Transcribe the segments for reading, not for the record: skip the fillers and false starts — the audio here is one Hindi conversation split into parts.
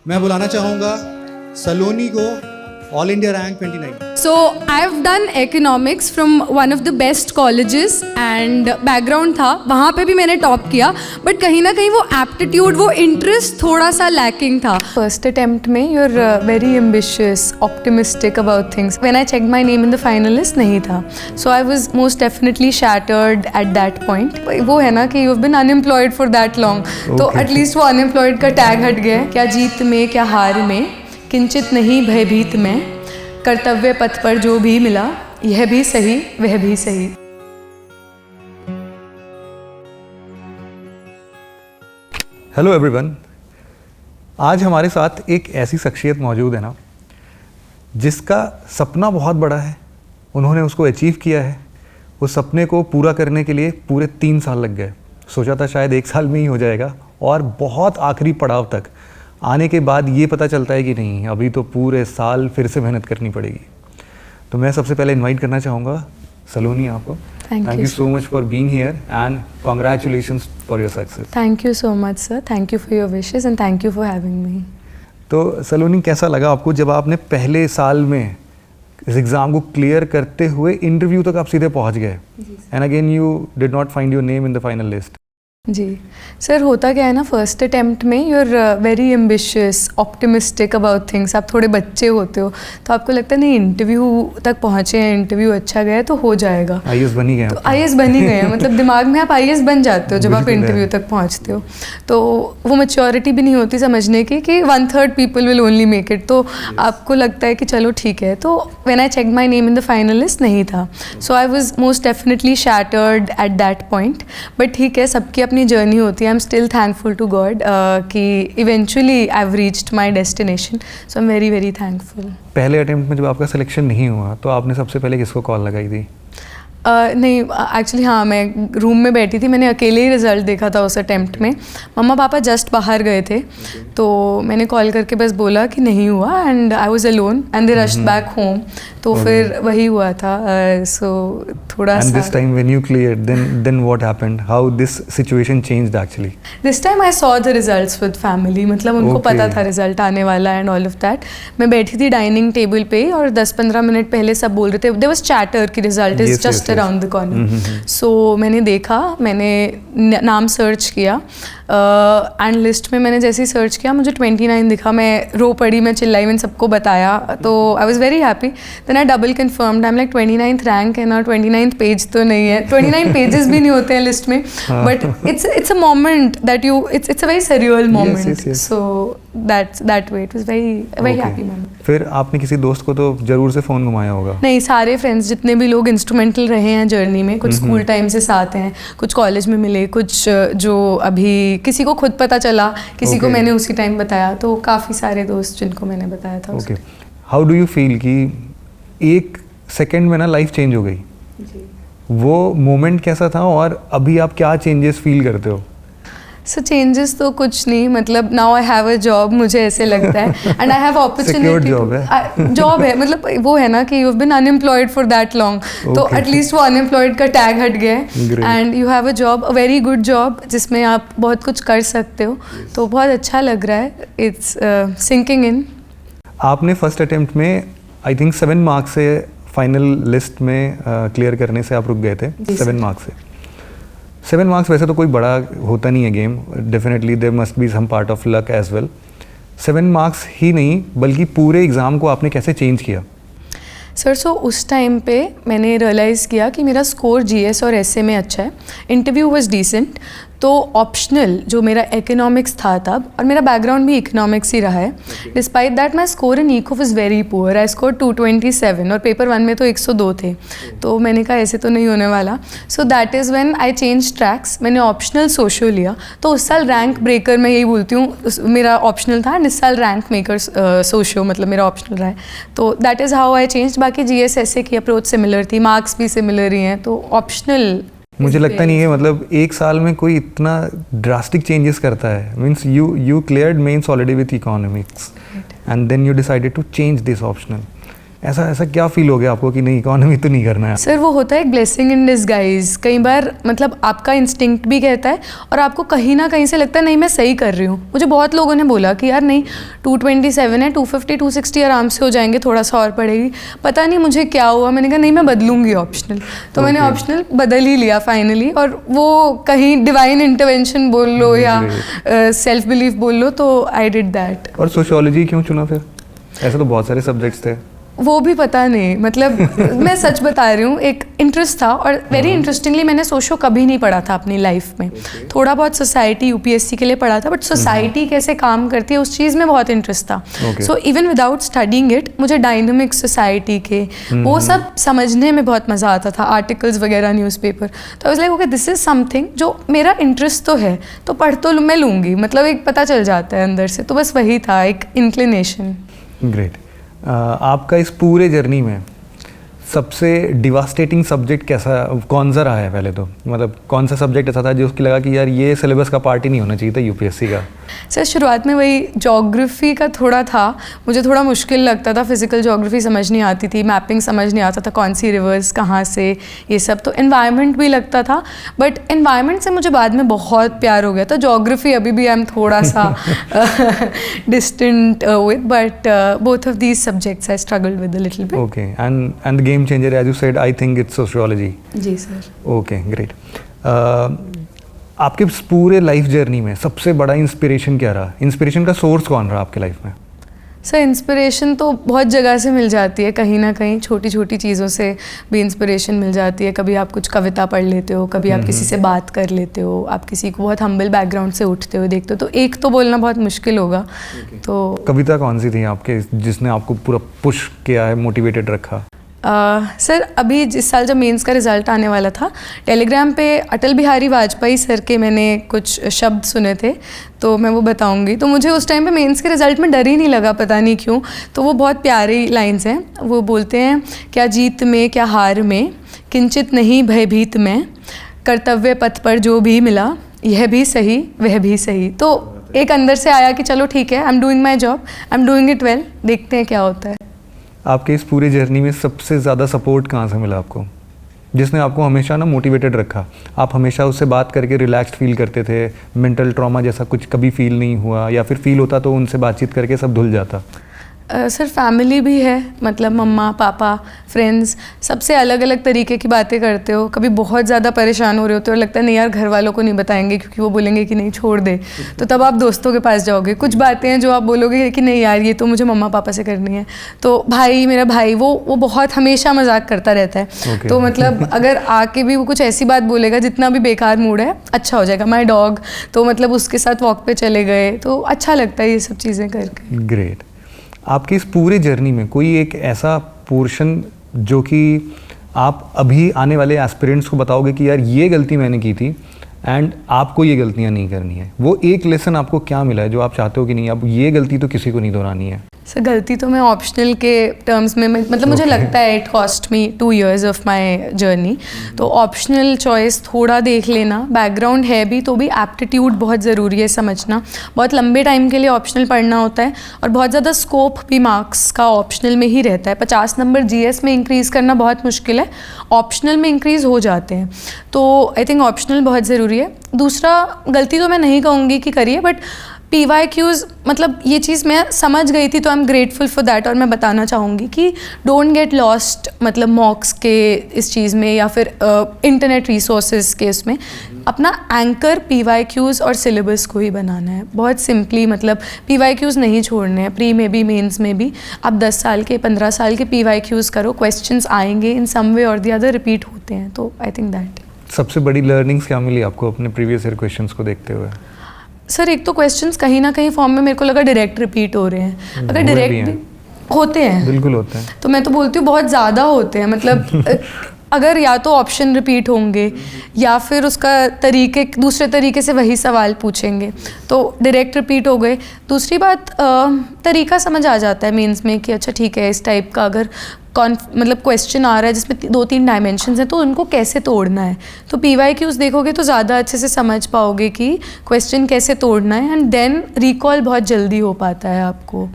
मैं बुलाना चाहूँगा सलोनी को, all India rank 29। So I've done economics from one of the best colleges and background था, वहाँ पे भी मैंने टॉप किया, बट कहीं ना कहीं वो aptitude, वो interest थोड़ा सा lacking था. First attempt में you're very ambitious, optimistic about things. When I checked my name in the finalist नहीं था, so I was most definitely shattered at that point. वो है ना कि you've been unemployed for that long, तो at least वो unemployed का tag हट गया. क्या जीत में क्या हार में, किंचित नहीं भयभीत में, कर्तव्य पथ पर जो भी मिला, यह भी सही वह भी सही. हेलो एवरीवन, आज हमारे साथ एक ऐसी शख्सियत मौजूद है ना जिसका सपना बहुत बड़ा है. उन्होंने उसको अचीव किया है. उस सपने को पूरा करने के लिए पूरे 3 साल लग गए. सोचा था शायद 1 साल में ही हो जाएगा, और बहुत आखिरी पड़ाव तक आने के बाद ये पता चलता है कि नहीं, अभी तो पूरे साल फिर से मेहनत करनी पड़ेगी. तो मैं सबसे पहले इनवाइट करना चाहूँगा सलोनी आपको. Thank you so much for being here and congratulations for your success. Thank you so much sir, thank you for your wishes and thank you for having me. तो सलोनी, कैसा लगा आपको जब आपने पहले साल में इस एग्ज़ाम को क्लियर करते हुए इंटरव्यू तक आप सीधे पहुँच गए, and again you did not find your name in the final list? जी सर, होता क्या है ना, फर्स्ट अटेम्प्ट में you are very ambitious, optimistic about things. आप थोड़े बच्चे होते हो तो आपको लगता है नहीं, इंटरव्यू तक पहुँचे हैं, इंटरव्यू अच्छा गया तो हो जाएगा. आईएएस बन ही गए. तो आईएएस बन ही गए मतलब दिमाग में आप आईएएस बन जाते हो जब आप इंटरव्यू तक पहुँचते हो. तो वो मैच्योरिटी भी नहीं होती समझने की कि 1/3 people will only make it. तो आपको लगता है कि चलो ठीक है. तो when I check my name in the final list नहीं था, so I was most definitely shattered at that point. But ठीक है, सबकी अपनी जर्नी होती है. I am still thankful to God कि eventually I have reached my destination. So I am very very thankful. पहले अटेम्प्ट में जब आपका सिलेक्शन नहीं हुआ तो आपने सबसे पहले किसको कॉल लगाई थी? नहीं, एक्चुअली हाँ, मैं रूम में बैठी थी. मैंने अकेले ही रिज़ल्ट देखा था उस अटेम्प्ट में. मम्मा पापा जस्ट बाहर गए थे, तो मैंने कॉल करके बस बोला कि नहीं हुआ, and I was alone and they rushed back home. तो फिर वही हुआ था. सो थोड़ा सा. And this time when you cleared, then what happened? How this situation changed actually? This time I saw the results with family. मतलब उनको पता था रिजल्ट आने वाला एंड ऑल ऑफ दैट. मैं बैठी थी डाइनिंग टेबल पे और 10-15 मिनट पहले सब बोल रहे थे, देयर वाज चैटर कि result is just around the corner. So मैंने देखा, मैंने नाम सर्च किया एंड लिस्ट में मैंने जैसे ही सर्च किया मुझे 29 दिखा. मैं रो पड़ी, मैं चिल्लाई, मैंने सबको बताया. तो I was very happy. Then I double confirmed. I am like 29th rank है ना, 29th पेज तो नहीं है. 29 पेजेस भी नहीं होते हैं लिस्ट में, but it's a moment that you, it's a very surreal moment. So that way it was very happy moment. फिर आपने किसी दोस्त को तो जरूर से फ़ोन घुमाया होगा? नहीं, सारे फ्रेंड्स जितने भी लोग इंस्ट्रूमेंटल रहे हैं जर्नी में, कुछ स्कूल टाइम से साथ हैं, कुछ कॉलेज में मिले, कुछ जो अभी किसी को खुद पता चला, किसी को मैंने उसी टाइम बताया. तो काफ़ी सारे दोस्त जिनको मैंने बताया था. Okay, how do you feel कि 1 सेकेंड में ना लाइफ चेंज हो गई? वो मोमेंट कैसा था, और अभी आप क्या चेंजेस फील करते हो? सो चेंजेस तो कुछ नहीं, मतलब now I have a job, मुझे ऐसे लगता है, and I have opportunity. Job है, मतलब वो है ना कि you have been unemployed for that long, तो एटलीस्ट वो अनएम्प्लॉयड का टैग हट गया है, and you have a job, a very good job जिसमें आप बहुत कुछ कर सकते हो. तो बहुत अच्छा लग रहा है. It's sinking in. आपने फर्स्ट अटेम्प्ट में आई थिंक 7 मार्क्स से फाइनल लिस्ट में क्लियर करने से आप रुक गए थे. 7 मार्क्स से. 7 मार्क्स वैसे तो कोई बड़ा होता नहीं है game. Definitely there must be some part of luck as well. 7 marks ही नहीं बल्कि पूरे एग्ज़ाम को आपने कैसे चेंज किया? सर, सो उस टाइम पे मैंने रियलाइज़ किया कि मेरा स्कोर जीएस और एसए में अच्छा है. Interview was decent. तो ऑप्शनल जो मेरा इकोनॉमिक्स था तब, और मेरा बैकग्राउंड भी इकोनॉमिक्स ही रहा है, despite that my score in eco was very poor. I score 227 और पेपर 1 में तो 102 थे. तो मैंने कहा ऐसे तो नहीं होने वाला. So that is when I change tracks. मैंने ऑप्शनल सोशो लिया. तो उस साल रैंक ब्रेकर, मैं यही बोलती हूँ, मेरा ऑप्शनल था, इस साल रैंक मेकर सोशो मतलब मेरा ऑप्शनल रहा है. तो that is how I change. बाकी जीएस एसए की अप्रोच सिमिलर थी, मार्क्स भी सिमिलर ही हैं. तो ऑप्शनल मुझे लगता नहीं है, मतलब 1 साल में कोई इतना ड्रास्टिक चेंजेस करता है. Means you cleared mains already with economics and then you decided to change this optional. ऐसा ऐसा क्या फील हो गया आपको कि नहीं इकोनॉमी तो नहीं करना है? सर वो होता है एक ब्लेसिंग इन डिसगाइज। कई बार मतलब आपका इंस्टिंक्ट भी कहता है और आपको कहीं ना कहीं से लगता है नहीं मैं सही कर रही हूँ। मुझे बहुत लोगों ने बोला कि यार नहीं 227 है, 250 260 आराम से हो जाएंगे, थोड़ा सा और पड़ेगी। पता नहीं मुझे क्या हुआ, मैंने कहा नहीं मैं बदलूंगी ऑप्शनल। तो मैंने ऑप्शनल बदल ही लिया फाइनली। और वो कहीं डिवाइन इंटरवेंशन बोल लो या सेल्फ बिलीफ बोल लो, तो आई डिड दैट। और सोशियोलॉजी क्यों चुना फिर? ऐसे तो बहुत सारे सब्जेक्ट्स थे। वो भी पता नहीं, मतलब मैं सच बता रही हूँ, एक इंटरेस्ट था। और वेरी इंटरेस्टिंगली मैंने सोशो कभी नहीं पढ़ा था अपनी लाइफ में। थोड़ा बहुत सोसाइटी यूपीएससी के लिए पढ़ा था, बट सोसाइटी कैसे काम करती है उस चीज़ में बहुत इंटरेस्ट था। So even without studying it मुझे डायनामिक सोसाइटी के वो सब समझने में बहुत मज़ा आता था, आर्टिकल्स वगैरह न्यूज़पेपर। तो I was like okay this is something जो मेरा इंटरेस्ट तो है, तो पढ़ तो मैं लूँगी, मतलब एक पता चल जाता है अंदर से। तो बस वही था, एक इंक्लिनेशन। ग्रेट। आपका इस पूरे जर्नी में सबसे डिवास्टेटिंग सब्जेक्ट कौन सा रहा है? पहले तो मतलब कौन सा सब्जेक्ट ऐसा था जो उसकी लगा कि यार ये सिलेबस का पार्ट ही नहीं होना चाहिए था यूपीएससी का? सर शुरुआत में वही ज्योग्राफी का थोड़ा था, मुझे थोड़ा मुश्किल लगता था। फिजिकल ज्योग्राफी समझ नहीं आती थी, मैपिंग समझ नहीं आता था, कौन सी रिवर्स कहाँ से, ये सब। तो एनवायरनमेंट भी लगता था, बट एनवायरनमेंट से मुझे बाद में बहुत प्यार हो गया था। ज्योग्राफी अभी भी आई एम थोड़ा सा distant with, but both of these subjects I struggled with a little bit. Okay, and the game changer as you said, I think it's sociology. जी सर। Okay, great. आपके पूरे लाइफ जर्नी में सबसे बड़ा इंस्पिरेशन क्या रहा? इंस्पिरेशन का सोर्स कौन रहा आपके लाइफ में? सर इंस्पिरेशन तो बहुत जगह से मिल जाती है, कहीं ना कहीं छोटी छोटी चीज़ों से भी इंस्पिरेशन मिल जाती है। कभी आप कुछ कविता पढ़ लेते हो, कभी आप किसी से बात कर लेते हो, आप किसी को बहुत हम्बल बैकग्राउंड से उठते हो देखते हो। तो एक तो बोलना बहुत मुश्किल होगा। तो कविता कौन सी थी आपके जिसने आपको पूरा पुश किया है, मोटिवेटेड रखा? सर अभी जिस साल जब मेंस का रिज़ल्ट आने वाला था, टेलीग्राम पे अटल बिहारी वाजपेयी सर के मैंने कुछ शब्द सुने थे, तो मैं वो बताऊंगी। तो मुझे उस टाइम पे मेंस के रिज़ल्ट में डर ही नहीं लगा, पता नहीं क्यों। तो वो बहुत प्यारी लाइंस हैं। वो बोलते हैं, क्या जीत में क्या हार में, किंचित नहीं भयभीत में, कर्तव्य पथ पर जो भी मिला, यह भी सही वह भी सही। तो एक अंदर से आया कि चलो ठीक है, I am doing my job, I am doing it well, देखते हैं क्या होता है। आपके इस पूरे जर्नी में सबसे ज़्यादा सपोर्ट कहाँ से मिला आपको, जिसने आपको हमेशा ना मोटिवेटेड रखा? आप हमेशा उससे बात करके रिलैक्स्ड फील करते थे, मेंटल ट्रॉमा जैसा कुछ कभी फील नहीं हुआ, या फिर फील होता तो उनसे बातचीत करके सब धुल जाता? सर फैमिली भी है, मतलब मम्मा पापा फ्रेंड्स, सबसे अलग अलग तरीके की बातें करते हो। कभी बहुत ज़्यादा परेशान हो रहे होते हो और लगता है नहीं यार घर वालों को नहीं बताएंगे क्योंकि वो बोलेंगे कि नहीं छोड़ दे, तो तब आप दोस्तों के पास जाओगे। कुछ बातें हैं जो आप बोलोगे कि नहीं यार ये तो मुझे मम्मा पापा से करनी है। तो भाई, मेरा भाई वो बहुत हमेशा मजाक करता रहता है। तो मतलब अगर आके भी वो कुछ ऐसी बात बोलेगा, जितना भी बेकार मूड है अच्छा हो जाएगा। माई डॉग, तो मतलब उसके साथ वॉक पे चले गए, तो अच्छा लगता है ये सब चीज़ें करके। ग्रेट। आपकी इस पूरे जर्नी में कोई एक ऐसा पोर्शन जो कि आप अभी आने वाले एस्पिरेंट्स को बताओगे कि यार ये गलती मैंने की थी एंड आपको ये गलतियां नहीं करनी है, वो एक लेसन आपको क्या मिला है जो आप चाहते हो कि नहीं अब ये गलती तो किसी को नहीं दोहरानी है? सर गलती तो मैं ऑप्शनल के टर्म्स में मतलब मुझे लगता है it cost me 2 years of my journey. तो ऑप्शनल चॉइस थोड़ा देख लेना, बैकग्राउंड है भी तो भी एप्टीट्यूड बहुत ज़रूरी है समझना। बहुत लंबे टाइम के लिए ऑप्शनल पढ़ना होता है और बहुत ज़्यादा स्कोप भी मार्क्स का ऑप्शनल में ही रहता है। 50 नंबर जीएस में इंक्रीज़ करना बहुत मुश्किल है, ऑप्शनल में इंक्रीज़ हो जाते हैं। तो आई थिंक ऑप्शनल बहुत ज़रूरी है। दूसरा, गलती तो मैं नहीं कहूँगी कि करिए, बट PYQs मतलब ये चीज़ मैं समझ गई थी तो I am grateful for that. और मैं बताना चाहूँगी कि डोंट गेट लॉस्ट, मतलब मॉक्स के इस चीज़ में या फिर इंटरनेट रिसोर्सेज के उसमें। अपना एंकर PYQs और सिलेबस को ही बनाना है बहुत सिंपली। मतलब PYQs नहीं छोड़ने हैं, प्री में भी मेंस में भी। आप 10 साल के 15 साल के PYQs करो, क्वेश्चंस आएंगे इन सम वे और द अदर, रिपीट होते हैं। तो आई थिंक दैट। सबसे बड़ी लर्निंग्स क्या मिली आपको अपने प्रीवियस ईयर क्वेश्चंस को देखते हुए? सर एक तो क्वेश्चंस कहीं ना कहीं फॉर्म में मेरे को लगा डायरेक्ट रिपीट हो रहे हैं। अगर डायरेक्ट भी होते हैं, बिल्कुल होते हैं, तो मैं तो बोलती हूँ बहुत ज़्यादा होते हैं। मतलब अगर या तो ऑप्शन रिपीट होंगे या फिर उसका दूसरे तरीके से वही सवाल पूछेंगे, तो डायरेक्ट रिपीट हो गए। दूसरी बात, तरीका समझ आ जाता है मेंस में कि अच्छा ठीक है इस टाइप का अगर मतलब क्वेश्चन आ रहा है जिसमें 2-3 डायमेंशंस हैं तो उनको कैसे तोड़ना है। तो PYQs देखोगे तो ज़्यादा अच्छे से समझ पाओगे कि क्वेश्चन कैसे तोड़ना है, एंड देन रिकॉल बहुत जल्दी हो पाता है आपको।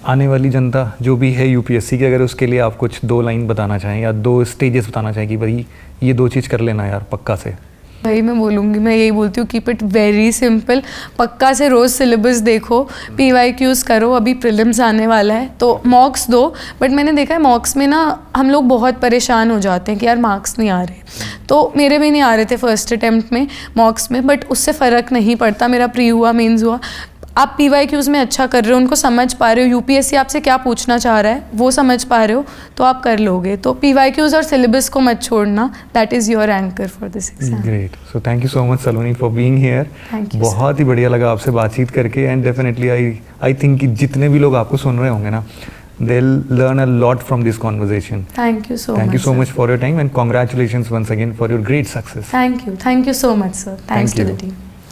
आने वाली जनता जो भी है यूपीएससी की, अगर उसके लिए आप कुछ 2 लाइन बताना चाहें या 2 स्टेजेस बताना चाहें कि भाई ये 2 चीज़ कर लेना यार पक्का से। भाई मैं बोलूँगी, मैं यही बोलती हूँ, कीप इट वेरी सिंपल। पक्का से रोज़ सिलेबस देखो, PYQs करो, अभी प्रीलिम्स आने वाला है तो मॉक्स दो। बट मैंने देखा है मॉक्स में ना हम लोग बहुत परेशान हो जाते हैं कि यार मार्क्स नहीं आ रहे, तो मेरे भी नहीं आ रहे थे फर्स्ट अटेम्प्ट में मॉक्स में, बट उससे फ़र्क नहीं पड़ता। मेरा प्री हुआ, मेंस हुआ, आप PYQs में अच्छा कर रहे हो, उनको समझ पा रहे हो, UPSC आपसे क्या पूछना चाह रहा है वो समझ पा रहे हो, तो आप कर लोगे। तो PYQs और सिलेबस को मत छोड़ना, that is your anchor for this exam. Great, so thank you so much Saloni for being here. Thank you, बहुत ही बढ़िया लगा आपसे बातचीत करके, एंड डेफिनेटली आई थिंक कि जितने भी लोग आपको सुन रहे होंगे ना, they will learn a lot from this conversation. Thank you so much for your time and congratulations once again for your great success. Thank you so much sir, thanks Thank to you. The team.